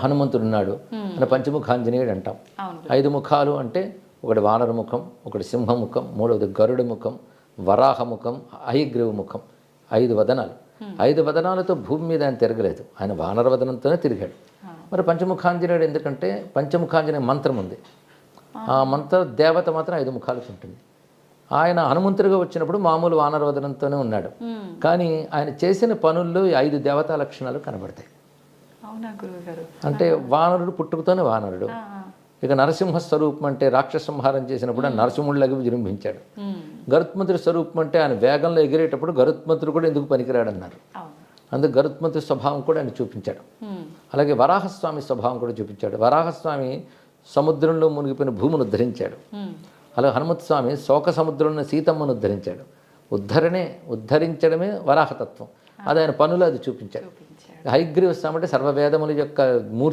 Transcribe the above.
హనుమంతుడు ఉన్నాడు అని పంచముఖాంజనేయుడు అంటాం. అవును. 5 ముఖాలు అంటే ఒకటి వానర ముఖం, ఒకటి సింహముఖం, మూడవది గరుడ ముఖం, వరాహ ముఖం, హయగ్రీవ ముఖం. 5 వదనాలు. 5 వదనాలతో భూమి మీద ఆయన తిరగలేదు, ఆయన వానర వదనంతోనే తిరిగాడు. మరి పంచముఖాంజనేయుడు ఎందుకంటే పంచముఖాంజనేయ మంత్రం ఉంది. ఆ మంత్ర దేవత మాత్రం 5 ముఖాలకు ఉంటుంది. ఆయన హనుమంతుడిగా వచ్చినప్పుడు మామూలు వానర వదనంతోనే ఉన్నాడు. కానీ ఆయన చేసిన పనుల్లో ఈ 5 దేవతా లక్షణాలు కనబడతాయి. అవునా గురువుగారు? అంటే వానరుడు పుట్టుకతోనే వానరుడు. ఇక నరసింహ స్వరూపం అంటే రాక్షస సంహారం చేసినప్పుడు ఆయన నరసింహుడిలాగా విజృంభించాడు. గరుత్మంతుడి స్వరూపం అంటే ఆయన వేగంలో ఎగిరేటప్పుడు గరుత్మంతుడు కూడా ఎందుకు పనికిరాడన్నారు. అందుకు గరుత్మంతుడి స్వభావం కూడా ఆయన చూపించాడు. అలాగే వరాహస్వామి స్వభావం కూడా చూపించాడు. వరాహస్వామి సముద్రంలో మునిగిపోయిన భూమిని ఉద్ధరించాడు. అలాగే హనుమత్ స్వామి శోక సముద్రంలో సీతమ్మను ఉద్ధరించాడు. ఉద్ధరించడమే వరాహతత్వం. అది ఆయన పనులు అది చూపించాడు. హయగ్రీవ స్వామి అంటే సర్వవేదముల యొక్క మూర్తి.